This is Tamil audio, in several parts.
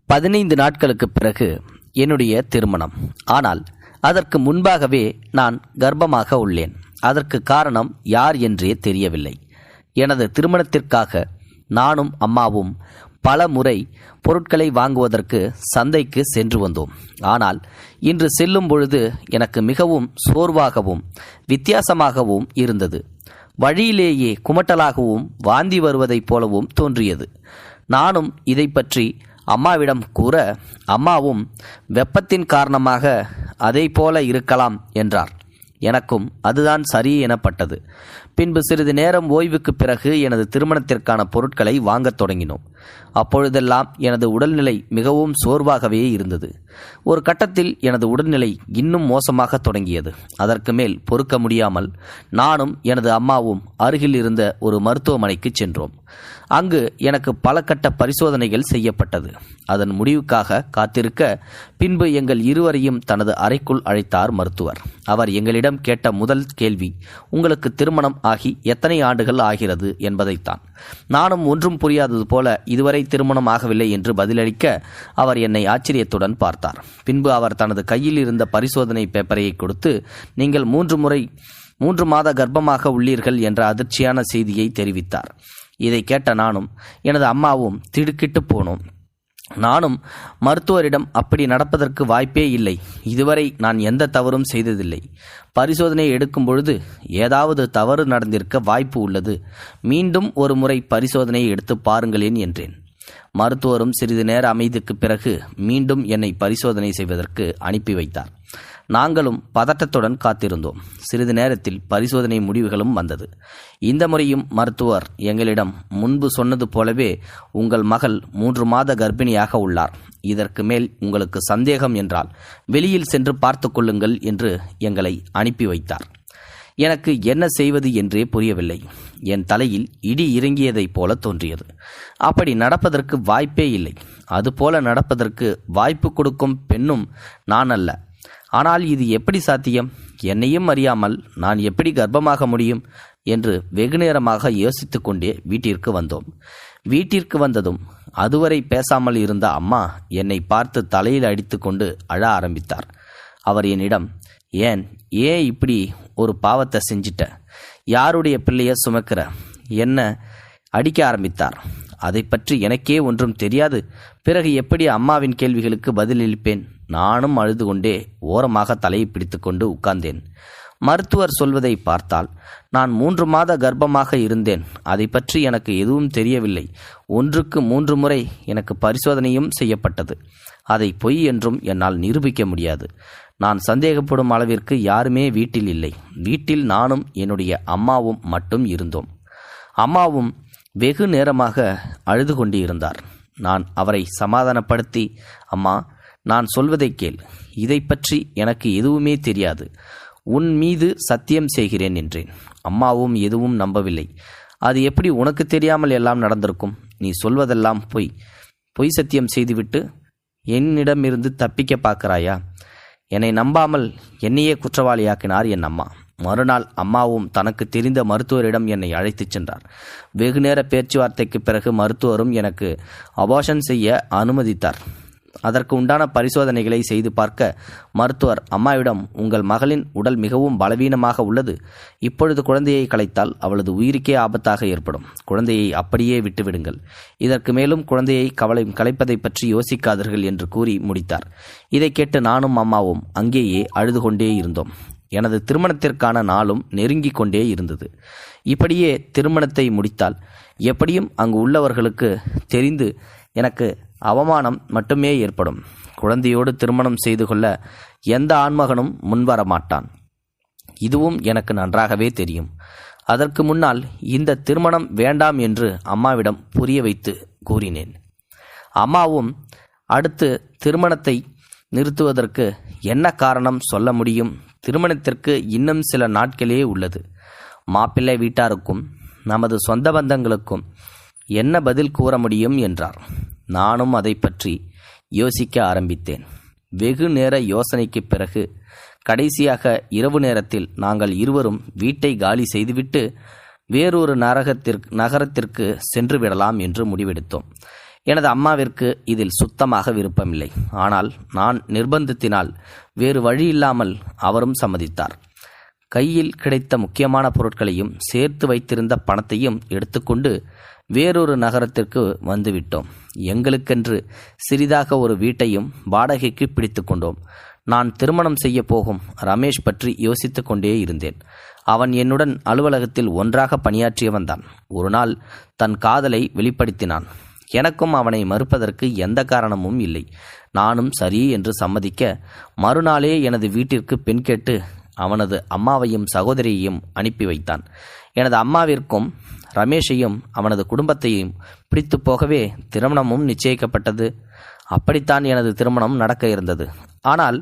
15 நாட்களுக்கு பிறகு என்னுடைய திருமணம். ஆனால் அதற்கு முன்பாகவே நான் கர்ப்பமாக உள்ளேன். அதற்கு காரணம் யார் என்றே தெரியவில்லை. எனது திருமணத்திற்காக நானும் அம்மாவும் பல முறை பொருட்களை வாங்குவதற்கு சந்தைக்கு சென்று வந்தோம். ஆனால் இன்று செல்லும் பொழுது எனக்கு மிகவும் சோர்வாகவும் வித்தியாசமாகவும் இருந்தது. வழியிலேயே குமட்டலாகவும் வாந்தி வருவதைப் போலவும் தோன்றியது. நானும் இதை பற்றி அம்மாவிடம் கூற, அம்மாவும் வெப்பத்தின் காரணமாக அதை போல இருக்கலாம் என்றார். எனக்கும் அதுதான் சரி எனப்பட்டது. பின்பு சிறிது நேரம் ஓய்வுக்கு பிறகு எனது திருமணத்திற்கான பொருட்களை வாங்கத் தொடங்கினோம். அப்பொழுதெல்லாம் எனது உடல்நிலை மிகவும் சோர்வாகவே இருந்தது. ஒரு கட்டத்தில் எனது உடல்நிலை இன்னும் மோசமாக தொடங்கியது. அதற்கு மேல் பொறுக்க முடியாமல் நானும் எனது அம்மாவும் அருகில் இருந்த ஒரு மருத்துவமனைக்கு சென்றோம். அங்கு எனக்கு பல கட்ட பரிசோதனைகள் செய்யப்பட்டது. அதன் முடிவுக்காக காத்திருக்க பின்பு எங்கள் இருவரையும் தனது அறைக்குள் அழைத்தார் மருத்துவர். அவர் எங்களிடம் கேட்ட முதல் கேள்வி, உங்களுக்கு திருமணம் ஆகி எத்தனை ஆண்டுகள் ஆகிறது என்பதைத்தான். நானும் ஒன்றும் புரியாதது போல இதுவரை திருமணம் ஆகவில்லை என்று பதிலளிக்க அவர் என்னை ஆச்சரியத்துடன் பார்த்தார். பின்பு அவர் தனது கையில் இருந்த பரிசோதனை பேப்பரையை கொடுத்து, நீங்கள் 3 மாத கர்ப்பமாக உள்ளீர்கள் என்ற அதிர்ச்சியான செய்தியை தெரிவித்தார். இதை கேட்ட நானும் எனது அம்மாவும் திடுக்கிட்டு போனோம். நானும் மருத்துவரிடம் அப்படி நடப்பதற்கு வாய்ப்பே இல்லை, இதுவரை நான் எந்த தவறும் செய்ததில்லை, பரிசோதனை எடுக்கும் பொழுது ஏதாவது தவறு நடந்திருக்க வாய்ப்பு உள்ளது, மீண்டும் ஒரு முறை பரிசோதனையை எடுத்து பாருங்களேன் என்றேன். மருத்துவரும் சிறிது நேர அமைதிக்கு பிறகு மீண்டும் என்னை பரிசோதனை செய்வதற்கு அனுப்பி வைத்தார். நாங்களும் பதட்டத்துடன் காத்திருந்தோம். சிறிது நேரத்தில் பரிசோதனை முடிவுகளும் வந்தது. இந்த முறையும் மருத்துவர் எங்களிடம் முன்பு சொன்னது போலவே உங்கள் மகள் 3 மாத கர்ப்பிணியாக உள்ளார். இதற்கு மேல் உங்களுக்கு சந்தேகம் என்றால் வெளியில் சென்று பார்த்து கொள்ளுங்கள் என்று எங்களை அனுப்பி வைத்தார். எனக்கு என்ன செய்வது என்றே புரியவில்லை. என் தலையில் இடி இறங்கியதைப் போல தோன்றியது. அப்படி நடப்பதற்கு வாய்ப்பே இல்லை. அதுபோல நடப்பதற்கு வாய்ப்பு கொடுக்கும் பெண்ணும் நான் அல்ல. ஆனால் இது எப்படி சாத்தியம்? என்னையும் அறியாமல் நான் எப்படி கர்ப்பமாக முடியும் என்று வெகு நேரமாக யோசித்து கொண்டே வீட்டிற்கு வந்தோம். வீட்டிற்கு வந்ததும் அதுவரை பேசாமல் இருந்த அம்மா என்னை பார்த்து தலையில் அடித்து கொண்டு அழ ஆரம்பித்தார். அவர் என்னிடம், ஏன் இப்படி ஒரு பாவத்தை செஞ்சிட்ட? யாருடைய பிள்ளைய சுமக்கிற? என்ன அடிக்க ஆரம்பித்தார். அதை பற்றி எனக்கே ஒன்றும் தெரியாது. பிறகு எப்படி அம்மாவின் கேள்விகளுக்கு பதிலளிப்பேன்? நானும் அழுது கொண்டே ஓரமாக தலையை பிடித்து கொண்டு உட்கார்ந்தேன். மருத்துவர் சொல்வதை பார்த்தால் நான் 3 மாத கர்ப்பமாக இருந்தேன். அதை பற்றி எனக்கு எதுவும் தெரியவில்லை. 1க்கு 3 முறை எனக்கு பரிசோதனையும் செய்யப்பட்டது. அதை பொய் என்றும் என்னால் நிரூபிக்க முடியாது. நான் சந்தேகப்படும் அளவிற்கு யாருமே வீட்டில் இல்லை. வீட்டில் நானும் என்னுடைய அம்மாவும் மட்டும் இருந்தோம். அம்மாவும் வெகு நேரமாக அழுது கொண்டு இருந்தார். நான் அவரை சமாதானப்படுத்தி, அம்மா, நான் சொல்வதை கேள், இதை பற்றி எனக்கு எதுவுமே தெரியாது, உன் மீது சத்தியம் செய்கிறேன் என்றேன். அம்மாவும் எதுவும் நம்பவில்லை. அது எப்படி உனக்கு தெரியாமல் எல்லாம் நடந்திருக்கும்? நீ சொல்வதெல்லாம் பொய் சத்தியம் செய்துவிட்டு என்னிடமிருந்து தப்பிக்க பார்க்கிறாயா? என்னை நம்பாமல் என்னையே குற்றவாளியாக்கினார் என் அம்மா. மறுநாள் அம்மாவும் தனக்கு தெரிந்த மருத்துவரிடம் என்னை அழைத்துச் சென்றார். வெகு நேர பேச்சுவார்த்தைக்கு பிறகு மருத்துவரும் எனக்கு அபார்ஷன் செய்ய அனுமதித்தார். அதற்கு உண்டான பரிசோதனைகளை செய்து பார்க்க மருத்துவர் அம்மாவிடம், உங்கள் மகளின் உடல் மிகவும் பலவீனமாக உள்ளது. இப்பொழுது குழந்தையை கலைத்தால் அவளது உயிருக்கே ஆபத்தாக ஏற்படும். குழந்தையை அப்படியே விட்டுவிடுங்கள். இதற்கு மேலும் குழந்தையை கலைப்பதை பற்றி யோசிக்காதீர்கள் என்று கூறி முடித்தார். இதை கேட்டு நானும் அம்மாவும் அங்கேயே அழுது கொண்டே இருந்தோம். எனது திருமணத்திற்கான நாளும் நெருங்கிக் கொண்டே இருந்தது. இப்படியே திருமணத்தை முடித்தால் எப்படியும் அங்கு உள்ளவர்களுக்கு தெரிந்து எனக்கு அவமானம் மட்டுமே ஏற்படும். குழந்தையோடு திருமணம் செய்து கொள்ள எந்த ஆண்மகனும் முன்வர மாட்டான். இதுவும் எனக்கு நன்றாகவே தெரியும். அதற்கு முன்னால் இந்த திருமணம் வேண்டாம் என்று அம்மாவிடம் புரிய வைத்து கூறினேன். அம்மாவும் அடுத்து திருமணத்தை நிறுத்துவதற்கு என்ன காரணம் சொல்ல முடியும்? திருமணத்திற்கு இன்னும் சில நாட்களே உள்ளது. மாப்பிள்ளை வீட்டாருக்கும் நமது சொந்த பந்தங்களுக்கும் என்ன பதில் கூற முடியும் என்றார். நானும் அதை பற்றி யோசிக்க ஆரம்பித்தேன். வெகு நேர யோசனைக்கு பிறகு கடைசியாக இரவு நேரத்தில் நாங்கள் இருவரும் வீட்டை காலி செய்துவிட்டு வேறொரு நகரத்திற்கு சென்று விடலாம் என்று முடிவெடுத்தோம். எனது அம்மாவிற்கு இதில் சுத்தமாக விருப்பமில்லை. ஆனால் நான் நிர்பந்தத்தினால் வேறு வழியில்லாமல் அவரும் சம்மதித்தார். கையில் கிடைத்த முக்கியமான பொருட்களையும் சேர்த்து வைத்திருந்த பணத்தையும் எடுத்துக்கொண்டு வேறொரு நகரத்திற்கு வந்துவிட்டோம். எங்களுக்கென்று சிறிதாக ஒரு வீட்டையும் வாடகைக்கு பிடித்து கொண்டோம். நான் திருமணம் செய்ய போகும் ரமேஷ் பற்றி யோசித்து கொண்டே இருந்தேன். அவன் என்னுடன் அலுவலகத்தில் ஒன்றாக பணியாற்றியவன் தான். ஒரு நாள் தன் காதலை வெளிப்படுத்தினான். எனக்கும் அவனை மறுப்பதற்கு எந்த காரணமும் இல்லை. நானும் சரி என்று சம்மதிக்க மறுநாளே எனது வீட்டிற்கு பெண் கேட்டு அவனது அம்மாவையும் சகோதரியையும் அனுப்பி வைத்தான். எனது அம்மாவிற்கும் ரமேஷையும் அவனது குடும்பத்தையும் பிடித்து போகவே திருமணமும் நிச்சயிக்கப்பட்டது. அப்படித்தான் எனது திருமணம் நடக்க இருந்தது. ஆனால்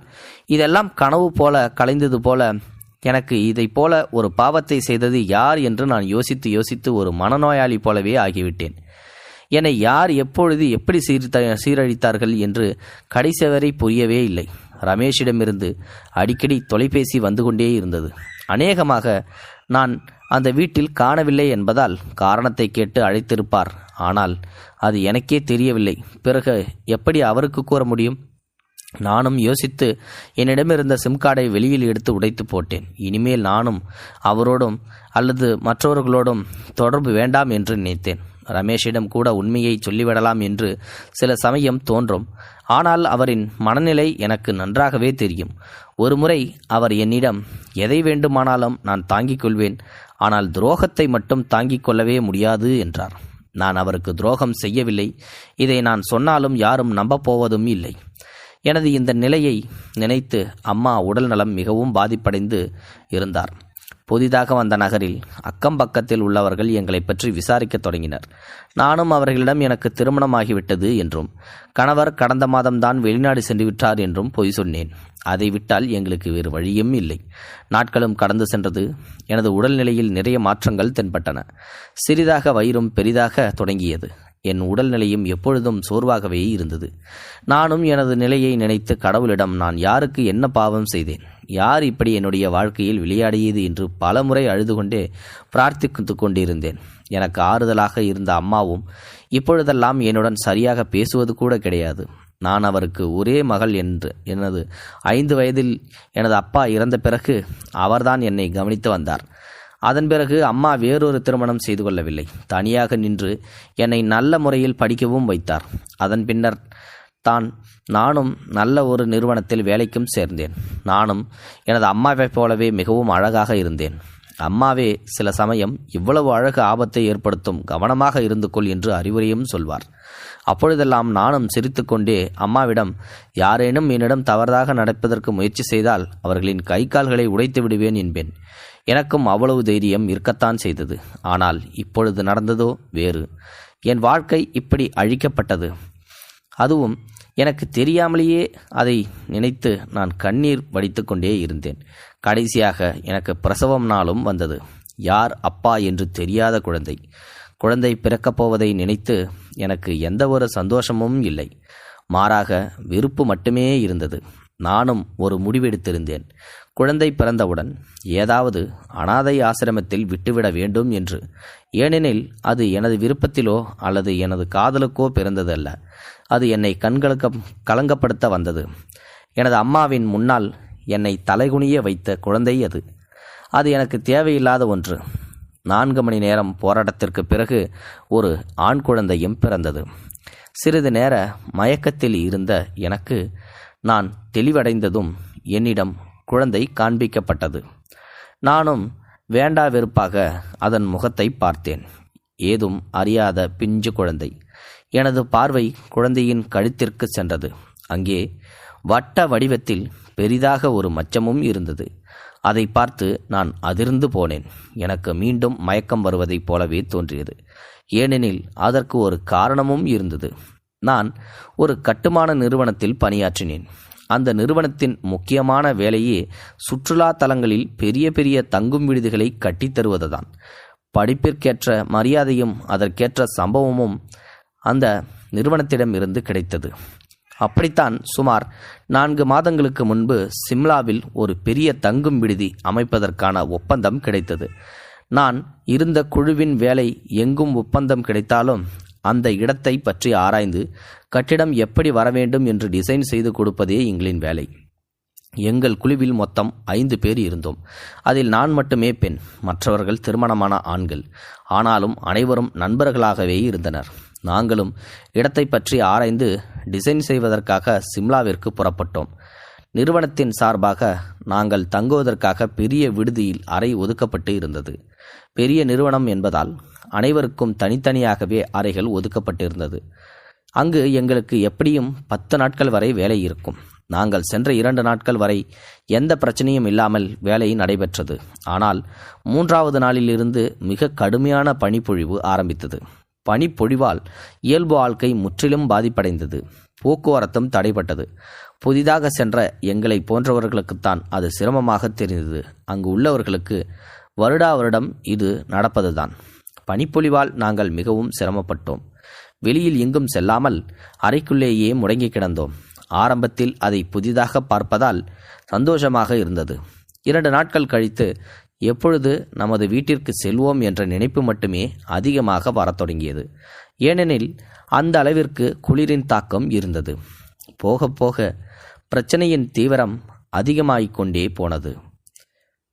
இதெல்லாம் கனவு போல கலைந்தது போல எனக்கு இதை போல ஒரு பாவத்தை செய்தது யார் என்று நான் யோசித்து ஒரு மனநோயாளி போலவே ஆகிவிட்டேன். என்னை யார் எப்பொழுது எப்படி சீரழித்தார்கள் என்று கடைசி வரை புரியவே இல்லை. ரமேஷிடமிருந்து அடிக்கடி தொலைபேசி வந்து கொண்டே இருந்தது. அநேகமாக நான் அந்த வீட்டில் காணவில்லை என்பதால் காரணத்தை கேட்டு அழைத்திருப்பார். ஆனால் அது எனக்கே தெரியவில்லை. பிறகு எப்படி அவருக்கு கூற முடியும்? நானும் யோசித்து என்னிடமிருந்த சிம் கார்டை வெளியில் எடுத்து உடைத்து போட்டேன். இனிமேல் நானும் அவரோடும் அல்லது மற்றவர்களோடும் தொடர்பு வேண்டாம் என்று நினைத்தேன். ரமேஷிடம் கூட உண்மையை சொல்லிவிடலாம் என்று சில சமயம் தோன்றும். ஆனால் அவரின் மனநிலை எனக்கு நன்றாகவே தெரியும். ஒருமுறை அவர் என்னிடம் எதை வேண்டுமானாலும் நான் தாங்கிக் கொள்வேன், ஆனால் துரோகத்தை மட்டும் தாங்கிக் கொள்ளவே முடியாது என்றார். நான் அவருக்கு துரோகம் செய்யவில்லை. இதை நான் சொன்னாலும் யாரும் நம்பப்போவதும் இல்லை. எனது இந்த நிலையை நினைத்து அம்மா உடல் நலம் மிகவும் பாதிப்படைந்து இருந்தார். புதிதாக வந்த நகரில் அக்கம் பக்கத்தில் உள்ளவர்கள் எங்களை பற்றி விசாரிக்க தொடங்கினர். நானும் அவர்களிடம் எனக்கு திருமணமாகிவிட்டது என்றும் கணவர் கடந்த மாதம்தான் வெளிநாடு சென்று விட்டார் என்றும் பொய் சொன்னேன். அதை விட்டால் எங்களுக்கு வேறு வழியும் இல்லை. நாட்களும் கடந்து சென்றது. எனது உடல்நிலையில் நிறைய மாற்றங்கள் தென்பட்டன. சிறிதாக வயிறும் பெரிதாக தொடங்கியது. என் உடல்நிலையும் எப்பொழுதும் சோர்வாகவே இருந்தது. நானும் எனது நிலையை நினைத்து கடவுளிடம் நான் யாருக்கு என்ன பாவம் செய்தேன், யார் இப்படி என்னுடைய வாழ்க்கையில் விளையாடியது என்று பலமுறை அழுது கொண்டே பிரார்த்தித்து கொண்டிருந்தேன். எனக்கு ஆறுதலாக இருந்த அம்மாவும் இப்பொழுதெல்லாம் என்னுடன் சரியாக பேசுவது கூட கிடையாது. நான் அவருக்கு ஒரே மகள் என்று எனது 5 வயதில் எனது அப்பா இறந்த பிறகு அவர்தான் என்னை கவனித்து வந்தார். அதன் பிறகு அம்மா வேறொரு திருமணம் செய்து கொள்ளவில்லை. தனியாக நின்று என்னை நல்ல முறையில் படிக்கவும் வைத்தார். அதன் பின்னர் நானும் நல்ல ஒரு நிறுவனத்தில் வேலைக்கும் சேர்ந்தேன். நானும் எனது அம்மாவைப் போலவே மிகவும் அழகாக இருந்தேன். அம்மாவே சில சமயம் இவ்வளவு அழகு ஆபத்தை ஏற்படுத்தும், கவனமாக இருந்து கொள் என்று அறிவுரையும் சொல்வார். அப்பொழுதெல்லாம் நானும் சிரித்துக்கொண்டே அம்மாவிடம், யாரேனும் என்னிடம் தவறாக நடப்பதற்கு முயற்சி செய்தால் அவர்களின் கை கால்களை உடைத்து விடுவேன் என்பேன். எனக்கும் அவ்வளவு தைரியம் இருக்கத்தான் செய்தது. ஆனால் இப்பொழுது நடந்ததோ வேறு. என் வாழ்க்கை இப்படி அழிக்கப்பட்டது. அதுவும் எனக்கு தெரியாமலேயே. அதை நினைத்து நான் கண்ணீர் வடித்து கொண்டே இருந்தேன். கடைசியாக எனக்கு பிரசவம் நாளும் வந்தது. யார் அப்பா என்று தெரியாத குழந்தை பிறக்கப் போவதை நினைத்து எனக்கு எந்த ஒரு சந்தோஷமும் இல்லை. மாறாக வெறுப்பு மட்டுமே இருந்தது. நானும் ஒரு முடிவெடுத்திருந்தேன். குழந்தை பிறந்தவுடன் ஏதாவது அனாதை ஆசிரமத்தில் விட்டுவிட வேண்டும் என்று. ஏனெனில் அது எனது விருப்பத்திலோ அல்லது எனது காதலுக்கோ பிறந்ததல்ல. அது என்னை கலங்கப்படுத்த வந்தது. எனது அம்மாவின் முன்னால் என்னை தலைகுனிய வைத்த குழந்தை அது. அது எனக்கு தேவையில்லாத ஒன்று. 4 மணி நேரம் போராட்டத்திற்கு பிறகு ஒரு ஆண் குழந்தையும் பிறந்தது. சிறிது நேர மயக்கத்தில் இருந்த எனக்கு நான் தெளிவடைந்ததும் என்னிடம் குழந்தை காண்பிக்கப்பட்டது. நானும் வேண்டா வெறுப்பாக அதன் முகத்தை பார்த்தேன். ஏதும் அறியாத பிஞ்சு குழந்தை. எனது பார்வை குழந்தையின் கழுத்திற்கு சென்றது. அங்கே வட்ட வடிவத்தில் பெரிதாக ஒரு மச்சமும் இருந்தது. அதை பார்த்து நான் அதிர்ந்து போனேன். எனக்கு மீண்டும் மயக்கம் வருவதைப் போலவே தோன்றியது. ஏனெனில் அதற்கு ஒரு காரணமும் இருந்தது. நான் ஒரு கட்டுமான நிறுவனத்தில் பணியாற்றினேன். அந்த நிறுவனத்தின் முக்கியமான வேலையே சுற்றுலா தலங்களில் பெரிய பெரிய தங்கும் விடுதிகளை கட்டித்தருவதுதான். படிப்பிற்கேற்ற மரியாதையும் அதற்கேற்ற சம்பவமும் அந்த நிறுவனத்திடமிருந்து கிடைத்தது. அப்படித்தான் சுமார் 4 மாதங்களுக்கு முன்பு சிம்லாவில் ஒரு பெரிய தங்கும் விடுதி அமைப்பதற்கான ஒப்பந்தம் கிடைத்தது. நான் இருந்த குழுவின் வேலை எங்கும் ஒப்பந்தம் கிடைத்தாலும் அந்த இடத்தை பற்றி ஆராய்ந்து கட்டிடம் எப்படி வரவேண்டும் என்று டிசைன் செய்து கொடுப்பதே எங்களின் வேலை. எங்கள் குழுவில் மொத்தம் 5 பேர் இருந்தோம். அதில் நான் மட்டுமே பெண், மற்றவர்கள் திருமணமான ஆண்கள். ஆனாலும் அனைவரும் நண்பர்களாகவே இருந்தனர். நாங்களும் இடத்தை பற்றி ஆராய்ந்து டிசைன் செய்வதற்காக சிம்லாவிற்கு புறப்பட்டோம். நிறுவனத்தின் சார்பாக நாங்கள் தங்குவதற்காக பெரிய விடுதியில் அறை ஒதுக்கப்பட்டு இருந்தது. பெரிய நிறுவனம் என்பதால் அனைவருக்கும் தனித்தனியாகவே அறைகள் ஒதுக்கப்பட்டிருந்தது. அங்கு எங்களுக்கு எப்படியும் 10 நாட்கள் வரை வேலை இருக்கும். நாங்கள் சென்ற 2 நாட்கள் வரை எந்த பிரச்சனையும் இல்லாமல் வேலை நடைபெற்றது. ஆனால் 3வது நாளிலிருந்து மிக கடுமையான பனிப்பொழிவு ஆரம்பித்தது. பனிப்பொழிவால் இயல்பு வாழ்க்கை முற்றிலும் பாதிப்படைந்தது. போக்குவரத்தும் தடைப்பட்டது. புதிதாக சென்ற எங்களை போன்றவர்களுக்குத்தான் அது சிரமமாக தெரிந்தது. அங்கு உள்ளவர்களுக்கு வருடா வருடம் இது நடப்பதுதான். பனிப்பொழிவால் நாங்கள் மிகவும் சிரமப்பட்டோம். வெளியில் எங்கும் செல்லாமல் அறைக்குள்ளேயே முடங்கி கிடந்தோம். ஆரம்பத்தில் அதை புதிதாக பார்ப்பதால் சந்தோஷமாக இருந்தது. 2 நாட்கள் கழித்து எப்பொழுது நமது வீட்டிற்கு செல்வோம் என்ற நினைப்பு மட்டுமே அதிகமாக வரத் தொடங்கியது. ஏனெனில் அந்த அளவிற்கு குளிரின் தாக்கம் இருந்தது. போக போக பிரச்சனையின் தீவிரம் அதிகமாகிக்கொண்டே போனது.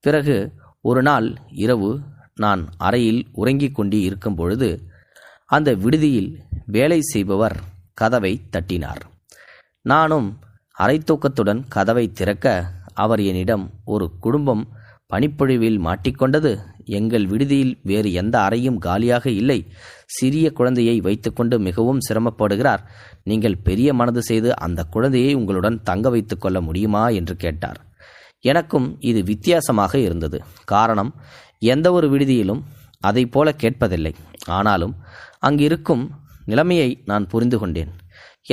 பிறகு ஒரு நாள் இரவு நான் அறையில் உறங்கிக் கொண்டு இருக்கும் பொழுது அந்த விடுதியில் வேலை செய்பவர் கதவை தட்டினார். நானும் அரை தூக்கத்துடன் கதவை திறக்க அவர் என்னிடம், ஒரு குடும்பம் பனிப்பொழிவில் மாட்டிக்கொண்டது. எங்கள் விடுதியில் வேறு எந்த அறையும் காலியாக இல்லை. சிறிய குழந்தையை வைத்துக்கொண்டு மிகவும் சிரமப்படுகிறார். நீங்கள் பெரிய மனது செய்து அந்த குழந்தையை உங்களுடன் தங்க வைத்து கொள்ள முடியுமா என்று கேட்டார். எனக்கும் இது வித்தியாசமாக இருந்தது. காரணம், எந்த ஒரு விடுதியிலும் அதை போல கேட்பதில்லை. ஆனாலும் அங்கிருக்கும் நிலைமையை நான் புரிந்து கொண்டேன்.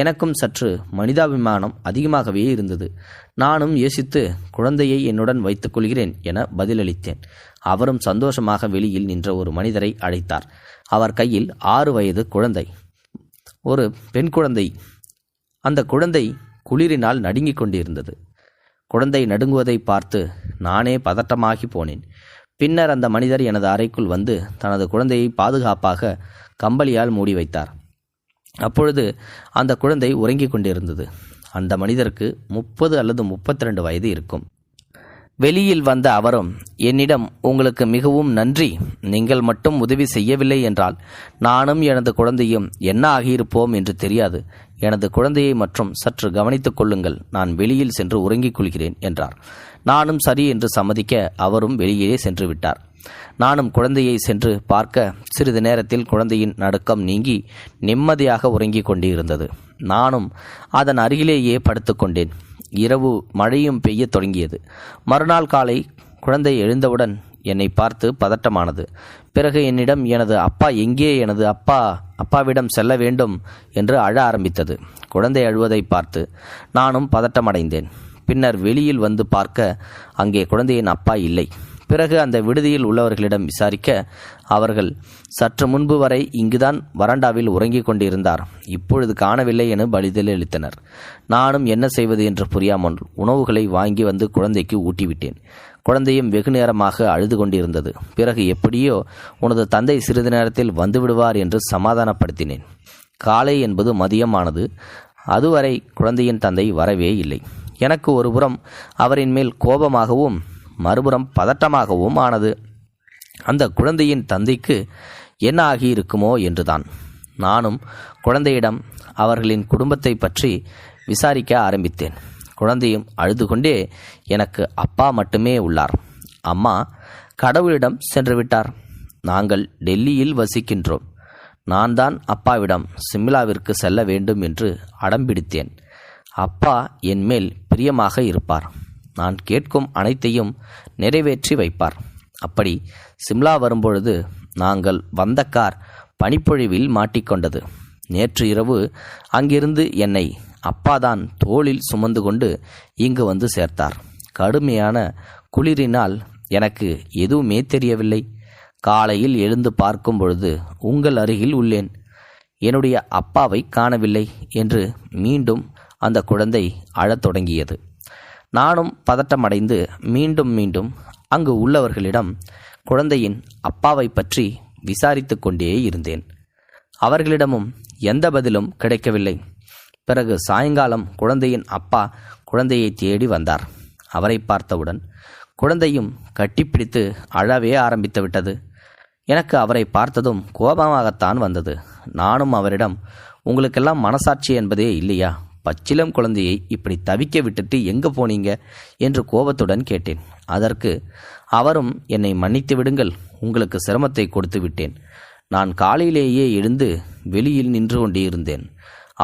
எனக்கும் சற்று மனிதாபிமானம் அதிகமாகவே இருந்தது. நானும் யோசித்து குழந்தையை என்னுடன் வைத்துக் கொள்கிறேன் என பதிலளித்தேன். அவரும் சந்தோஷமாக வெளியில் நின்ற ஒரு மனிதரை அழைத்தார். அவர் கையில் 6 வயது குழந்தை, ஒரு பெண் குழந்தை. அந்த குழந்தை குளிரினால் நடுங்கிக் கொண்டிருந்தது. குழந்தை நடுங்குவதை பார்த்து நானே பதட்டமாகி போனேன். பின்னர் அந்த மனிதர் எனது அறைக்குள் வந்து தனது குழந்தையை பாதுகாப்பாக கம்பளியால் மூடி வைத்தார். அப்பொழுது அந்த குழந்தை உறங்கிக் கொண்டிருந்தது. அந்த மனிதருக்கு 30 அல்லது 32 வயது இருக்கும். வெளியில் வந்த அவரும் என்னிடம், உங்களுக்கு மிகவும் நன்றி. நீங்கள் மட்டும் உதவி செய்யவில்லை என்றால் நானும் எனது குழந்தையும் என்ன ஆகியிருப்போம் என்று தெரியாது. எனது குழந்தையை மற்றும் சற்று கவனித்துக் கொள்ளுங்கள். நான் வெளியில் சென்று உறங்கிக் கொள்கிறேன் என்றார். நானும் சரி என்று சம்மதிக்க அவரும் வெளியே சென்று விட்டார். நானும் குழந்தையை சென்று பார்க்க சிறிது நேரத்தில் குழந்தையின் நடுக்கம் நீங்கி நிம்மதியாக உறங்கிக் கொண்டிருந்தது. நானும் அதன் அருகிலேயே படுத்துக்கொண்டேன். இரவு மழையும் பெய்ய தொடங்கியது. மறுநாள் காலை குழந்தை எழுந்தவுடன் என்னை பார்த்து பதட்டமானது. பிறகு என்னிடம், எனது அப்பா எங்கே, எனது அப்பாவிடம் செல்ல வேண்டும் என்று அழ ஆரம்பித்தது. குழந்தை அழுவதை பார்த்து நானும் பதட்டமடைந்தேன். பின்னர் வெளியில் வந்து பார்க்க அங்கே குழந்தையின் அப்பா இல்லை. பிறகு அந்த விடுதியில் உள்ளவர்களிடம் விசாரிக்க அவர்கள், சற்று முன்பு வரை இங்குதான் வராண்டாவில் உறங்கிக் கொண்டிருந்தார், இப்பொழுது காணவில்லை என பதிலளித்தனர். நானும் என்ன செய்வது என்று புரியாமல் உணவுகளை வாங்கி வந்து குழந்தைக்கு ஊட்டிவிட்டேன். குழந்தையும் வெகு நேரமாக அழுது கொண்டிருந்தது. பிறகு எப்படியோ உனது தந்தை சிறிது நேரத்தில் வந்துவிடுவார் என்று சமாதானப்படுத்தினேன். காலை என்பது மதியம் ஆனது. அதுவரை குழந்தையின் தந்தை வரவே இல்லை. எனக்கு ஒருபுறம் அவரின் மேல் கோபமாகவும் மறுபுறம் பதட்டமாகவும் ஆனது. அந்த குழந்தையின் தந்தைக்கு என்ன ஆகியிருக்குமோ என்றுதான். நானும் குழந்தையிடம் அவர்களின் குடும்பத்தை பற்றி விசாரிக்க ஆரம்பித்தேன். குழந்தையும் அழுது கொண்டே, எனக்கு அப்பா மட்டுமே உள்ளார். அம்மா கடவுளிடம் சென்று விட்டார். நாங்கள் டெல்லியில் வசிக்கின்றோம். நான் தான் அப்பாவிடம் சிம்லாவிற்கு செல்ல வேண்டும் என்று அடம்பிடித்தேன். அப்பா என் மேல் பிரியமாக இருப்பார். நான் கேட்கும் அனைத்தையும் நிறைவேற்றி வைப்பார். அப்படி சிம்லா வரும்பொழுது நாங்கள் வந்த கார் பனிப்பொழிவில் மாட்டிக்கொண்டது. நேற்று இரவு அங்கிருந்து என்னை அப்பாதான் தோளில் சுமந்து கொண்டு இங்கு வந்து சேர்த்தார். கடுமையான குளிரினால் எனக்கு எதுவுமே தெரியவில்லை. காலையில் எழுந்து பார்க்கும் பொழுது உங்கள் அருகில் உள்ளேன். என்னுடைய அப்பாவை காணவில்லை என்று மீண்டும் அந்த குழந்தை அழத் தொடங்கியது. நானும் பதட்டமடைந்து மீண்டும் மீண்டும் அங்கு உள்ளவர்களிடம் குழந்தையின் அப்பாவை பற்றி விசாரித்து கொண்டே இருந்தேன். அவர்களிடமும் எந்த பதிலும் கிடைக்கவில்லை. பிறகு சாயங்காலம் குழந்தையின் அப்பா குழந்தையை தேடி வந்தார். அவரை பார்த்தவுடன் குழந்தையும் கட்டிப்பிடித்து அழவே ஆரம்பித்து விட்டது. எனக்கு அவரை பார்த்ததும் கோபமாகத்தான் வந்தது. நானும் அவரிடம், உங்களுக்கெல்லாம் மனசாட்சி என்பதே இல்லையா? பச்சிலம் குழந்தையை இப்படி தவிக்க விட்டுட்டு எங்கே போனீங்க என்று கோபத்துடன் கேட்டேன். அதற்கு அவரும், என்னை மன்னித்து விடுங்கள், உங்களுக்கு சிரமத்தை கொடுத்து விட்டேன். நான் காலையிலேயே எழுந்து வெளியில் நின்று கொண்டிருந்தேன்.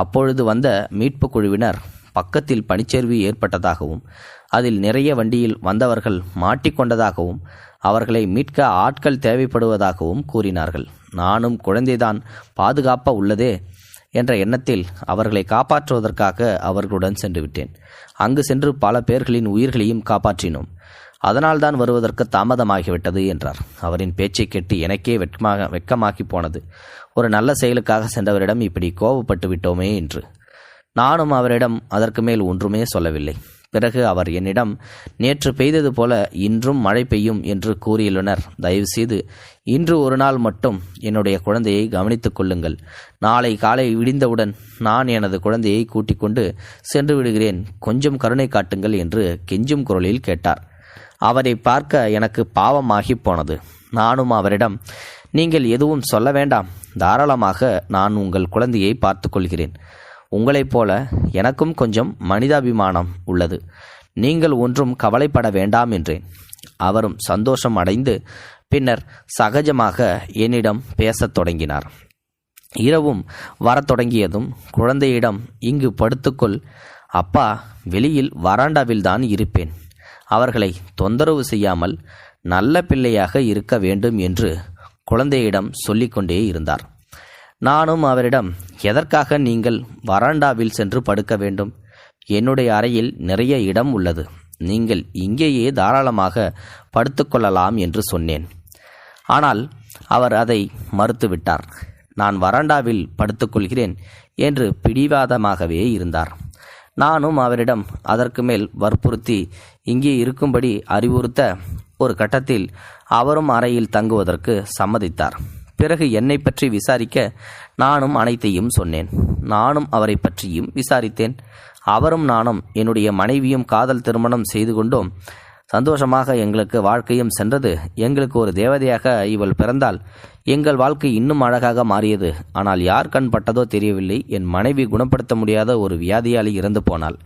அப்பொழுது வந்த மீட்பு குழுவினர் பக்கத்தில் பனிச்சரிவு ஏற்பட்டதாகவும் அதில் நிறைய வண்டியில் வந்தவர்கள் மாட்டிக்கொண்டதாகவும் அவர்களை மீட்க ஆட்கள் தேவைப்படுவதாகவும் கூறினார்கள். நானும் குழந்தைதான் பாதுகாப்பா உள்ளதே என்ற எண்ணத்தில் அவர்களை காப்பாற்றுவதற்காக அவர்களுடன் சென்று விட்டேன். அங்கு சென்று பல பேர்களின் உயிர்களையும் காப்பாற்றினோம். அதனால்தான் வருவதற்கு தாமதமாகிவிட்டது என்றார். அவரின் பேச்சை கேட்டு எனக்கே வெட்கமாக்கி போனது. ஒரு நல்ல செயலுக்காக சென்றவரிடம் இப்படி கோபப்பட்டு விட்டோமே என்று. நானும் அவரிடம் அதற்கு மேல் ஒன்றுமே சொல்லவில்லை. பிறகு அவர் என்னிடம், நேற்று பெய்தது போல இன்றும் மழை பெய்யும் என்று கூறியுள்ளனர். தயவுசெய்து இன்று ஒரு நாள் மட்டும் என்னுடைய குழந்தையை கவனித்துக் கொள்ளுங்கள். நாளை காலை விடிந்தவுடன் நான் எனது குழந்தையை கூட்டிக் கொண்டு சென்று விடுகிறேன். கொஞ்சம் கருணை காட்டுங்கள் என்று கெஞ்சும் குரலில் கேட்டார். அவரை பார்க்க எனக்கு பாவமாகி போனது. நானும் அவரிடம், நீங்கள் எதுவும் சொல்ல வேண்டாம், தாராளமாக நான் உங்கள் குழந்தையை பார்த்து கொள்கிறேன். உங்களைப் போல எனக்கும் கொஞ்சம் மனிதாபிமானம் உள்ளது. நீங்கள் ஒன்றும் கவலைப்பட வேண்டாம் என்றேன். அவரும் சந்தோஷம் அடைந்து பின்னர் சகஜமாக என்னிடம் பேசத் தொடங்கினார். இரவும் வரத் தொடங்கியதும் குழந்தையிடம், இங்கு படுத்துக்கொள் அப்பா, வெளியில் வராண்டாவில்தான் இருப்பேன். அவர்களை தொந்தரவு செய்யாமல் நல்ல பிள்ளையாக இருக்க வேண்டும் என்று குழந்தையிடம் சொல்லிக்கொண்டே இருந்தார். நானும் அவரிடம், எதற்காக நீங்கள் வராண்டாவில் சென்று படுக்க வேண்டும்? என்னுடைய அறையில் நிறைய இடம் உள்ளது. நீங்கள் இங்கேயே தாராளமாக படுத்துக்கொள்ளலாம் என்று சொன்னேன். ஆனால் அவர் அதை மறுத்துவிட்டார். நான் வராண்டாவில் படுத்துக்கொள்கிறேன் என்று பிடிவாதமாகவே இருந்தார். நானும் அவரிடம் அதற்கு மேல் வற்புறுத்தி இங்கே இருக்கும்படி அறிவுறுத்த ஒரு கட்டத்தில் அவரும் அறையில் தங்குவதற்கு சம்மதித்தார். பிறகு என்னை பற்றி விசாரிக்க நானும் அனைத்தையும் சொன்னேன். நானும் அவரை பற்றியும் விசாரித்தேன். அவரும் நானும் என்னுடைய மனைவியும் காதல் திருமணம் செய்து கொண்டோம். சந்தோஷமாக எங்களுக்கு வாழ்க்கையும் சென்றது. எங்களுக்கு ஒரு தேவதையாக இவள் பிறந்தால் எங்கள் வாழ்க்கை இன்னும் அழகாக மாறியது. ஆனால் யார் கண் பட்டதோ தெரியவில்லை, என் மனைவி குணப்படுத்த முடியாத ஒரு வியாதியாளி இறந்து போனாள்.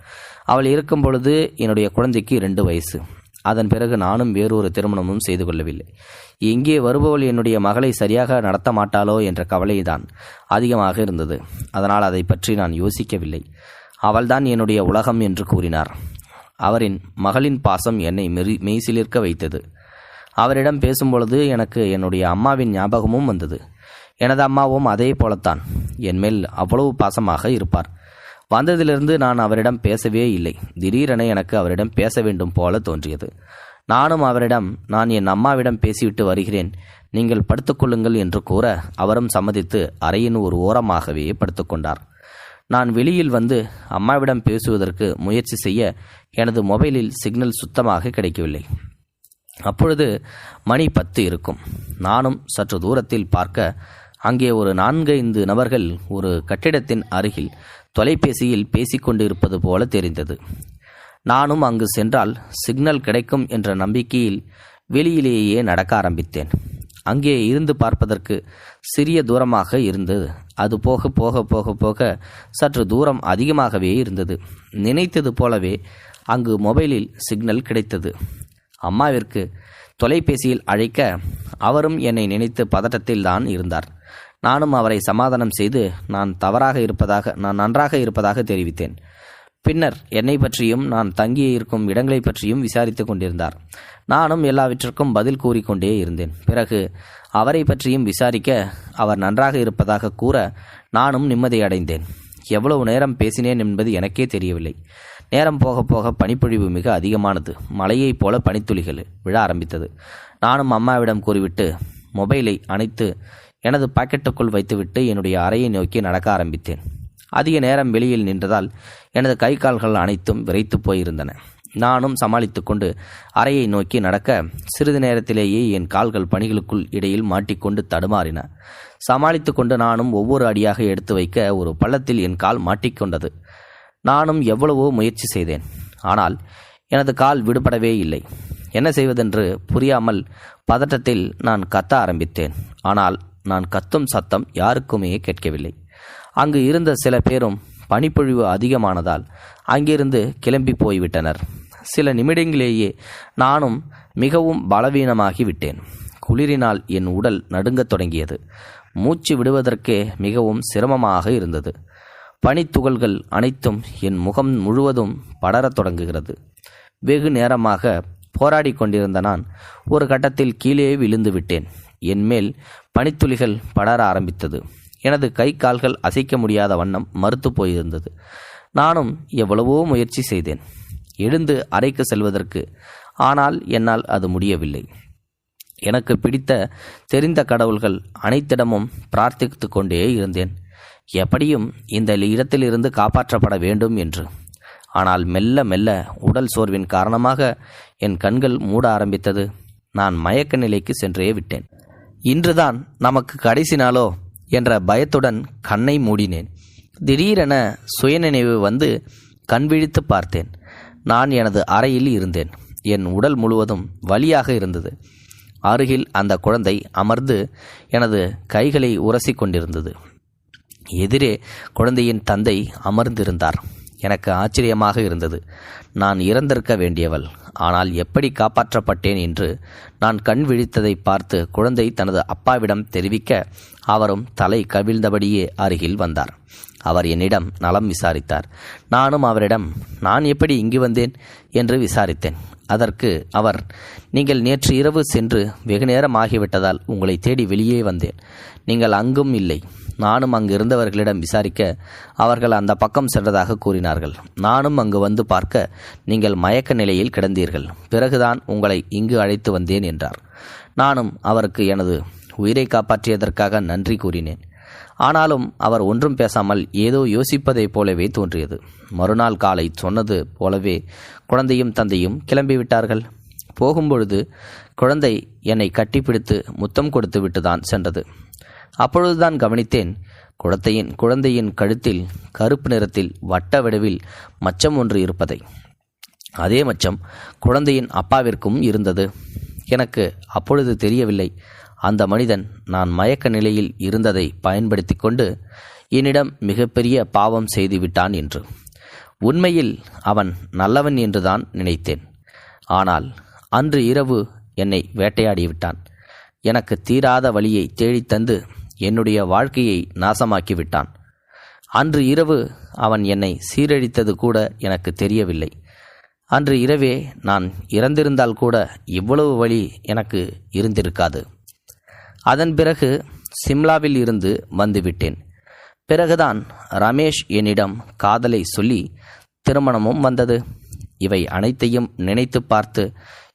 அவள் இருக்கும் பொழுது என்னுடைய குழந்தைக்கு 2 வயசு. அதன் பிறகு நானும் வேறொரு திருமணமும் செய்து கொள்ளவில்லை. இங்கே வருபவள் என்னுடைய மகளை சரியாக நடத்த மாட்டாளோ என்ற கவலைதான் அதிகமாக இருந்தது. அதனால் அதை பற்றி நான் யோசிக்கவில்லை. அவள்தான் என்னுடைய உலகம் என்று கூறினார். அவரின் மகளின் பாசம் என்னை மெய்சிலிர்க்க வைத்தது. அவரிடம் பேசும்பொழுது எனக்கு என்னுடைய அம்மாவின் ஞாபகமும் வந்தது. எனது அம்மாவும் அதே போலத்தான் என்மேல் அவ்வளவு பாசமாக இருப்பார். வந்ததிலிருந்து நான் அவரிடம் பேசவே இல்லை. திடீரென எனக்கு அவரிடம் பேச வேண்டும் போல தோன்றியது. நானும் அவரிடம், நான் என் அம்மாவிடம் பேசிவிட்டு வருகிறேன், நீங்கள் படுத்துக்கொள்ளுங்கள் என்று கூற அவரும் சம்மதித்து அறையின் ஒரு ஓரமாகவே படுத்துக்கொண்டார். நான் வெளியில் வந்து அம்மாவிடம் பேசுவதற்கு முயற்சி செய்ய எனது மொபைலில் சிக்னல் சுத்தமாக கிடைக்கவில்லை. அப்பொழுது மணி 10 இருக்கும். நானும் சற்று தூரத்தில் பார்க்க அங்கே ஒரு 4-5 நபர்கள் ஒரு கட்டிடத்தின் அருகில் தொலைபேசியில் பேசிக்கொண்டு இருப்பது போல தெரிந்தது. நானும் அங்கு சென்றால் சிக்னல் கிடைக்கும் என்ற நம்பிக்கையில் வெளியிலேயே நடக்க ஆரம்பித்தேன். அங்கே இருந்து பார்ப்பதற்கு சிறிய தூரமாக இருந்தது. அது போக போக போக போக சற்று தூரம் அதிகமாகவே இருந்தது. நினைத்தது போலவே அங்கு மொபைலில் சிக்னல் கிடைத்தது. அம்மாவிற்கு தொலைபேசியில் அழைக்க அவரும் என்னை நினைத்து பதட்டத்தில் தான் இருந்தார். நானும் அவரை சமாதானம் செய்து நான் நன்றாக இருப்பதாக தெரிவித்தேன். பின்னர் என்னை பற்றியும் நான் தங்கியிருக்கும் இடங்களை பற்றியும் விசாரித்து கொண்டிருந்தார். நானும் எல்லாவற்றிற்கும் பதில் கூறிக்கொண்டே இருந்தேன். பிறகு அவரை பற்றியும் விசாரிக்க அவர் நன்றாக இருப்பதாக கூற நானும் நிம்மதியடைந்தேன். எவ்வளவு நேரம் பேசினேன் என்பது எனக்கே தெரியவில்லை. நேரம் போக போக பனிப்பொழிவு மிக அதிகமானது. மழையைப் போல பனித்துளிகள் விழ ஆரம்பித்தது. நானும் அம்மாவிடம் கூறிவிட்டு மொபைலை அணைத்து எனது பாக்கெட்டுக்குள் வைத்துவிட்டு என்னுடைய அறையை நோக்கி நடக்க ஆரம்பித்தேன். அதிக நேரம் வெளியில் நின்றதால் எனது கை கால்கள் அனைத்தும் விரைத்து போயிருந்தன. நானும் சமாளித்து கொண்டு அறையை நோக்கி நடக்க சிறிது நேரத்திலேயே என் கால்கள் பணிகளுக்குள் இடையில் மாட்டிக்கொண்டு தடுமாறின. சமாளித்து கொண்டு நானும் ஒவ்வொரு அடியாக எடுத்து வைக்க ஒரு பள்ளத்தில் என் கால் மாட்டிக்கொண்டது. நானும் எவ்வளவோ முயற்சி செய்தேன். ஆனால் எனது கால் விடுபடவே இல்லை. என்ன செய்வதென்று புரியாமல் பதட்டத்தில் நான் கத்த ஆரம்பித்தேன். ஆனால் நான் கத்தும் சத்தம் யாருக்குமே கேட்கவில்லை. அங்கு இருந்த சில பேரும் பனிப்பொழிவு அதிகமானதால் அங்கிருந்து கிளம்பி போய்விட்டனர். சில நிமிடங்களேயே நானும் மிகவும் பலவீனமாகி விட்டேன். குளிரினால் என் உடல் நடுங்கத் தொடங்கியது. மூச்சு விடுவதற்கே மிகவும் சிரமமாக இருந்தது. பனித்துகள்கள் அனைத்தும் என் முகம் முழுவதும் படரத் தொடங்குகிறது. வெகு நேரமாக போராடி கொண்டிருந்த நான் ஒரு கட்டத்தில் கீழே விழுந்து விட்டேன். என் மேல் பனித்துளிகள் படர ஆரம்பித்தது. எனது கை கால்கள் அசைக்க முடியாத வண்ணம் மறுத்து போயிருந்தது. நானும் எவ்வளவோ முயற்சி செய்தேன் எழுந்து அறைக்கு செல்வதற்கு. ஆனால் என்னால் அது முடியவில்லை. எனக்கு பிடித்த தெரிந்த கடவுள்கள் அனைத்திடமும் பிரார்த்தித்து கொண்டே இருந்தேன், எப்படியும் இந்த இடத்திலிருந்து காப்பாற்றப்பட வேண்டும் என்று. ஆனால் மெல்ல மெல்ல உடல் சோர்வின் காரணமாக என் கண்கள் மூட ஆரம்பித்தது. நான் மயக்க நிலைக்கு சென்றே விட்டேன். இன்றுதான் நமக்கு கடைசி நாளோ என்ற பயத்துடன் கண்ணை மூடினேன். திடீரென சுயநினைவு வந்து கண் விழித்து பார்த்தேன். நான் எனது அறையில் இருந்தேன். என் உடல் முழுவதும் வலியாக இருந்தது. அருகில் அந்த குழந்தை அமர்ந்து எனது கைகளை உரசி கொண்டிருந்தது. எதிரே குழந்தையின் தந்தை அமர்ந்திருந்தார். எனக்கு ஆச்சரியமாக இருந்தது. நான் இறந்திருக்க வேண்டியவள், ஆனால் எப்படி காப்பாற்றப்பட்டேன் என்று நான் கண் விழித்ததை பார்த்து குழந்தை தனது அப்பாவிடம் தெரிவிக்க அவரும் தலை கவிழ்ந்தபடியே அருகில் வந்தார். அவர் என்னிடம் நலம் விசாரித்தார். நானும் அவரிடம் நான் எப்படி இங்கு வந்தேன் என்று விசாரித்தேன். அதற்கு அவர், நீங்கள் நேற்று இரவு சென்று வெகு நேரம் ஆகிவிட்டதால் உங்களை தேடி வெளியே வந்தேன். நீங்கள் அங்கும் இல்லை. நானும் அங்கு இருந்தவர்களிடம் விசாரிக்க அவர்கள் அந்த பக்கம் சென்றதாக கூறினார்கள். நானும் அங்கு வந்து பார்க்க நீங்கள் மயக்க நிலையில் கிடந்தீர்கள். பிறகுதான் உங்களை இங்கு அழைத்து வந்தேன் என்றார். நானும் அவருக்கு எனது உயிரை காப்பாற்றியதற்காக நன்றி கூறினேன். ஆனாலும் அவர் ஒன்றும் பேசாமல் ஏதோ யோசிப்பதைப் போலவே தோன்றியது. மறுநாள் காலை சொன்னது போலவே குழந்தையும் தந்தையும் கிளம்பிவிட்டார்கள். போகும்பொழுது குழந்தை என்னை கட்டிப்பிடித்து முத்தம் கொடுத்து விட்டுதான் சென்றது. அப்பொழுதுதான் கவனித்தேன், குழந்தையின் கழுத்தில் கருப்பு நிறத்தில் வட்ட வடிவில் மச்சம் ஒன்று இருப்பதை. அதே மச்சம் குழந்தையின் அப்பாவிற்கும் இருந்தது. எனக்கு அப்பொழுது தெரியவில்லை, அந்த மனிதன் நான் மயக்க நிலையில் இருந்ததை பயன்படுத்தி கொண்டு என்னிடம் மிகப்பெரிய பாவம் செய்துவிட்டான் என்று. உண்மையில் அவன் நல்லவன் என்றுதான் நினைத்தேன். ஆனால் அன்று இரவு என்னை வேட்டையாடிவிட்டான். எனக்கு தீராத வலியை தேடித்தந்து என்னுடைய வாழ்க்கையை நாசமாக்கிவிட்டான். அன்று இரவு அவன் என்னை சீரழித்தது கூட எனக்கு தெரியவில்லை. அன்று இரவே நான் இறந்திருந்தால் கூட இவ்வளவு வலி எனக்கு இருந்திருக்காது. அதன் பிறகு சிம்லாவில் இருந்து வந்துவிட்டேன். பிறகுதான் ரமேஷ் என்னிடம் காதலை சொல்லி திருமணமும் வந்தது. இவை அனைத்தையும் நினைத்து பார்த்து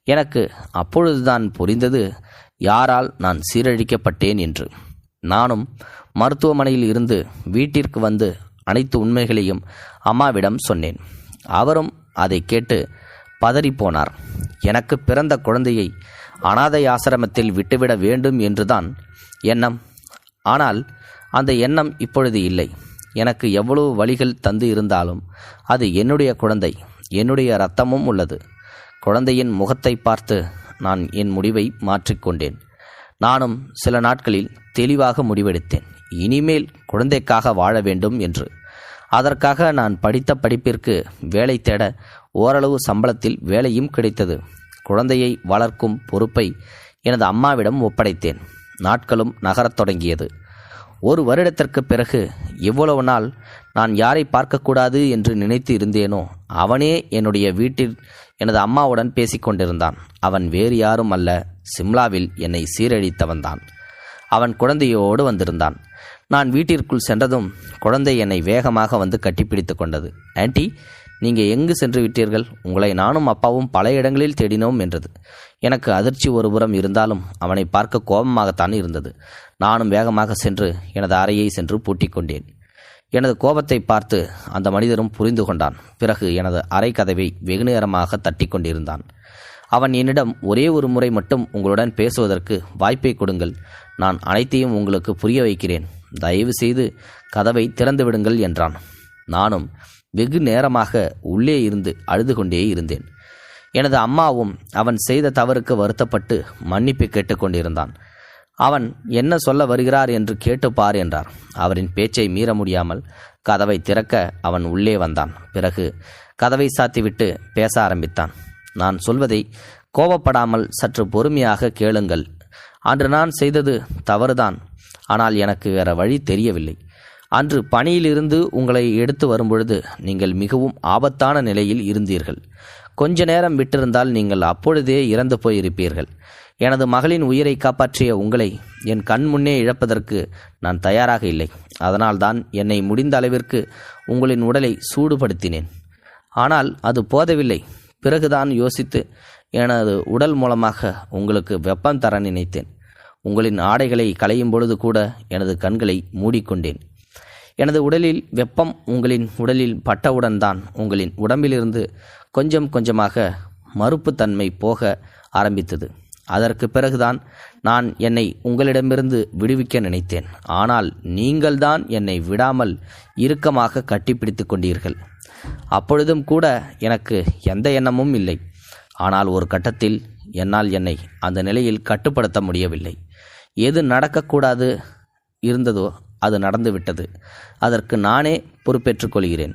எனக்கு அப்பொழுதுதான் புரிந்தது யாரால் நான் சீரழிக்கப்பட்டேன் என்று. நானும் மருத்துவமனையில் இருந்து வீட்டிற்கு வந்து அனைத்து உண்மைகளையும் அம்மாவிடம் சொன்னேன். அவரும் அதை கேட்டு பதறிப்போனார். எனக்கு பிறந்த குழந்தையை அனாதை ஆசிரமத்தில் விட்டுவிட வேண்டும் என்றுதான் எண்ணம். ஆனால் அந்த எண்ணம் இப்பொழுது இல்லை. எனக்கு எவ்வளவு வலிகள் தந்து இருந்தாலும் அது என்னுடைய குழந்தை, என்னுடைய இரத்தமும் உள்ளது. குழந்தையின் முகத்தை பார்த்து நான் என் முடிவை மாற்றிக்கொண்டேன். நானும் சில நாட்களில் தெளிவாக முடிவெடுத்தேன், இனிமேல் குழந்தைக்காக வாழ வேண்டும் என்று. அதற்காக நான் படித்த படிப்பிற்கு வேலை தேட ஓரளவு சம்பளத்தில் வேலையும் கிடைத்தது. குழந்தையை வளர்க்கும் பொறுப்பை எனது அம்மாவிடம் ஒப்படைத்தேன். நாட்களும் நகரத் தொடங்கியது. 1 வருடத்திற்கு பிறகு இவ்வளவு நாள் நான் யாரை பார்க்கக்கூடாது என்று நினைத்து இருந்தேனோ அவனே என்னுடைய வீட்டில் எனது அம்மாவுடன் பேசிக்கொண்டிருந்தான். அவன் வேறு யாரும் அல்ல, சிம்லாவில் என்னை சீரழித்தவன்தான். அவன் குழந்தையோடு வந்திருந்தான். நான் வீட்டிற்குள் சென்றதும் குழந்தை என்னை வேகமாக வந்து கட்டிப்பிடித்து கொண்டது. ஆன்ட்டி, நீங்கள் எங்கு சென்று விட்டீர்கள்? உங்களை நானும் அப்பாவும் பல இடங்களில் தேடினோம் என்றது. எனக்கு அதிர்ச்சி ஒருபுறம் இருந்தாலும் அவனை பார்க்க கோபமாகத்தான் இருந்தது. நானும் வேகமாக சென்று எனது அறையை சென்று பூட்டிக் கொண்டேன். எனது கோபத்தை பார்த்து அந்த மனிதரும் புரிந்து கொண்டான். பிறகு எனது அறை கதவை வெகுநேரமாக தட்டி கொண்டிருந்தான். அவன் என்னிடம், ஒரே ஒரு முறை மட்டும் உங்களுடன் பேசுவதற்கு வாய்ப்பை கொடுங்கள், நான் அனைத்தையும் உங்களுக்கு புரிய வைக்கிறேன், தயவு செய்து கதவை திறந்து விடுங்கள் என்றான். நானும் வெகு நேரமாக உள்ளே இருந்து அழுது கொண்டே இருந்தேன். எனது அம்மாவும் அவன் செய்த தவறுக்கு வருத்தப்பட்டு மன்னிப்பு கேட்டுக்கொண்டிருந்தான். அவன் என்ன சொல்ல வருகிறார் என்று கேட்டுப்பார் என்றார். அவரின் பேச்சை மீற முடியாமல் கதவை திறக்க அவன் உள்ளே வந்தான். பிறகு கதவை சாத்திவிட்டு பேச ஆரம்பித்தான். நான் சொல்வதை கோபப்படாமல் சற்று பொறுமையாக கேளுங்கள். அன்று நான் செய்தது தவறுதான். ஆனால் எனக்கு வேற வழி தெரியவில்லை. அன்று பணியிலிருந்து உங்களை எடுத்து வரும்பொழுது நீங்கள் மிகவும் ஆபத்தான நிலையில் இருந்தீர்கள். கொஞ்ச நேரம் விட்டிருந்தால் நீங்கள் அப்பொழுதே இறந்து போயிருப்பீர்கள். எனது மகளின் உயிரை காப்பாற்றிய உங்களை என் கண் முன்னே இழப்பதற்கு நான் தயாராக இல்லை. அதனால்தான் என்னை முடிந்த அளவிற்கு உங்களின் உடலை சூடுபடுத்தினேன். ஆனால் அது போதவில்லை. பிறகுதான் யோசித்து எனது உடல் மூலமாக உங்களுக்கு வெப்பம் தர நினைத்தேன். உங்களின் ஆடைகளை களையும் பொழுது கூட எனது கண்களை மூடிக்கொண்டேன். எனது உடலில் வெப்பம் உங்களின் உடலில் பட்டவுடன் தான் உங்களின் உடம்பிலிருந்து கொஞ்சம் கொஞ்சமாக மறுப்புத்தன்மை போக ஆரம்பித்தது. அதற்கு பிறகுதான் நான் என்னை உங்களிடமிருந்து விடுவிக்க நினைத்தேன். ஆனால் நீங்கள்தான் என்னை விடாமல் இறுக்கமாக கட்டிப்பிடித்து கொண்டீர்கள். அப்பொழுதும் கூட எனக்கு எந்த எண்ணமும் இல்லை. ஆனால் ஒரு கட்டத்தில் என்னால் என்னை அந்த நிலையில் கட்டுப்படுத்த முடியவில்லை. எது நடக்கக்கூடாது இருந்ததோ அது நடந்துவிட்டது. அதற்கு நானே பொறுப்பேற்றுக் கொள்கிறேன்.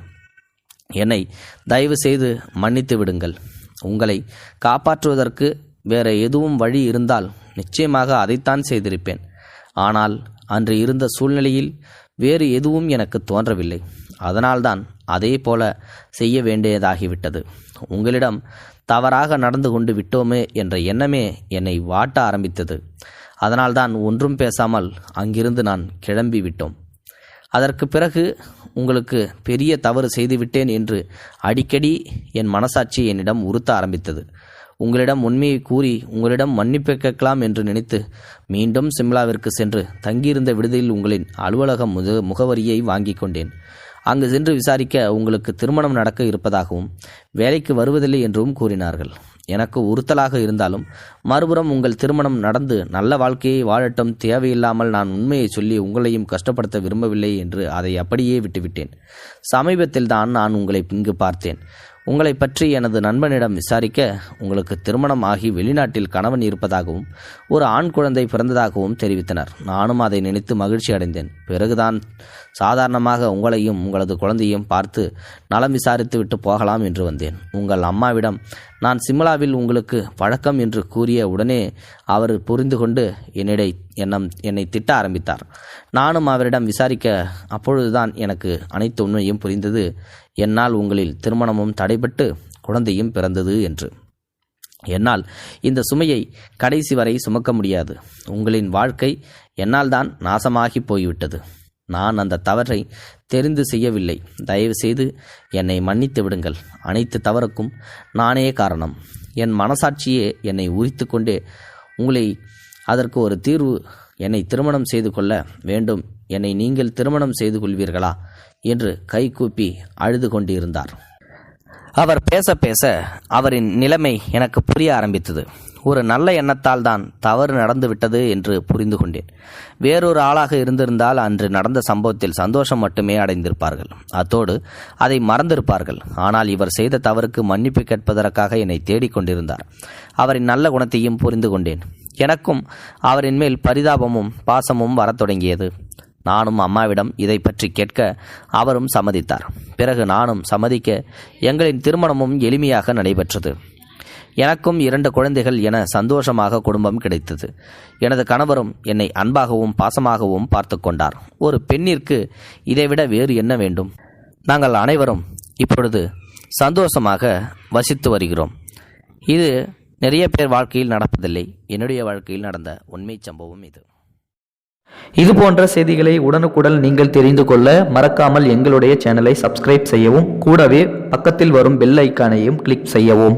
என்னை தயவு செய்து மன்னித்து விடுங்கள். உங்களை காப்பாற்றுவதற்கு வேற எதுவும் வழி இருந்தால் நிச்சயமாக அதைத்தான் செய்திருப்பேன். ஆனால் அன்று இருந்த சூழ்நிலையில் வேறு எதுவும் எனக்கு தோன்றவில்லை. அதனால்தான் அதே போல செய்ய வேண்டியதாகிவிட்டது. உங்களிடம் தவறாக நடந்து கொண்டு விட்டோமே என்ற எண்ணமே என்னை வாட்ட ஆரம்பித்தது. அதனால்தான் ஒன்றும் பேசாமல் அங்கிருந்து நான் கிளம்பி விட்டோம். அதற்கு பிறகு உங்களுக்கு பெரிய தவறு செய்துவிட்டேன் என்று அடிக்கடி என் மனசாட்சி என்னிடம் உறுத்த ஆரம்பித்தது. உங்களிடம் உண்மையை கூறி உங்களிடம் மன்னிப்பு கேட்கலாம் என்று நினைத்து மீண்டும் சிம்லாவிற்கு சென்று தங்கியிருந்த விடுதியில் உங்களின் அலுவலக முகவரியை வாங்கி கொண்டேன். அங்கு சென்று விசாரிக்க உங்களுக்கு திருமணம் நடக்க இருப்பதாகவும் வேலைக்கு வருவதில்லை என்றும் கூறினார்கள். எனக்கு உறுத்தலாக இருந்தாலும் மறுபுறம் உங்கள் திருமணம் நடந்து நல்ல வாழ்க்கையை வாழட்டும், தேவையில்லாமல் நான் உண்மையை சொல்லி உங்களையும் கஷ்டப்படுத்த விரும்பவில்லை என்று அதை அப்படியே விட்டுவிட்டேன். சமீபத்தில் தான் நான் உங்களை இங்கு பார்த்தேன். உங்களை பற்றி எனது நண்பனிடம் விசாரிக்க உங்களுக்கு திருமணம் ஆகி வெளிநாட்டில் கணவன் இருப்பதாகவும் ஒரு ஆண் குழந்தை பிறந்ததாகவும் தெரிவித்தனர். நானும் அதை நினைத்து மகிழ்ச்சி அடைந்தேன். பிறகுதான் சாதாரணமாக உங்களையும் உங்களது குழந்தையும் பார்த்து நலம் விசாரித்து விட்டு போகலாம் என்று வந்தேன். உங்கள் அம்மாவிடம் நான் சிம்லாவில் உங்களுக்கு பழக்கம் என்று கூறிய உடனே அவர் புரிந்து கொண்டு என்னை திட்ட ஆரம்பித்தார். நானும் அவரிடம் விசாரிக்க அப்பொழுதுதான் எனக்கு அனைத்து உண்மையும் புரிந்தது. என்னால் உங்களில் திருமணமும் தடைபட்டு குழந்தையும் பிறந்தது என்று. என்னால் இந்த சுமையை கடைசி வரை சுமக்க முடியாது. உங்களின் வாழ்க்கை என்னால் தான் நாசமாகி போய்விட்டது. நான் அந்த தவறை தெரிந்து செய்யவில்லை. தயவு செய்து என்னை மன்னித்து விடுங்கள். அனைத்து தவறுக்கும் நானே காரணம். என் மனசாட்சியே என்னை உரித்து கொண்டே உங்களை அதற்கு ஒரு தீர்வு, என்னை திருமணம் செய்து கொள்ள வேண்டும், என்னை நீங்கள் திருமணம் செய்து கொள்வீர்களா என்று கைகூப்பி அழுது கொண்டிருந்தார். அவர் பேச பேச அவரின் நிலைமை எனக்கு புரிய ஆரம்பித்தது. ஒரு நல்ல எண்ணத்தால் தான் தவறு நடந்துவிட்டது என்று புரிந்து கொண்டேன். வேறொரு ஆளாக இருந்திருந்தால் அன்று நடந்த சம்பவத்தில் சந்தோஷம் மட்டுமே அடைந்திருப்பார்கள். அத்தோடு அதை மறந்திருப்பார்கள். ஆனால் இவர் செய்த தவறுக்கு மன்னிப்பு கேட்பதற்காக என்னை தேடிக்கொண்டிருந்தார். அவரின் நல்ல குணத்தையும் புரிந்து கொண்டேன். எனக்கும் அவரின் மேல் பரிதாபமும் பாசமும் வரத் தொடங்கியது. நானும் அம்மாவிடம் இதை பற்றி கேட்க அவரும் சம்மதித்தார். பிறகு நானும் சம்மதிக்க எங்களின் திருமணமும் எளிமையாக நடைபெற்றது. எனக்கும் 2 குழந்தைகள் என சந்தோஷமாக குடும்பம் கிடைத்தது. எனது கணவரும் என்னை அன்பாகவும் பாசமாகவும் பார்த்து கொண்டார். ஒரு பெண்ணிற்கு இதைவிட வேறு என்ன வேண்டும்? நாங்கள் அனைவரும் இப்பொழுது சந்தோஷமாக வசித்து வருகிறோம். இது நிறைய பேர் வாழ்க்கையில் நடப்பதில்லை. என்னுடைய வாழ்க்கையில் நடந்த உண்மை சம்பவம் இது. இது போன்ற செய்திகளை உடனுக்குடன் நீங்கள் தெரிந்து கொள்ள மறக்காமல் எங்களுடைய சேனலை சப்ஸ்கிரைப் செய்யவும், கூடவே பக்கத்தில் வரும் பெல் ஐக்கானையும் கிளிக் செய்யவும்.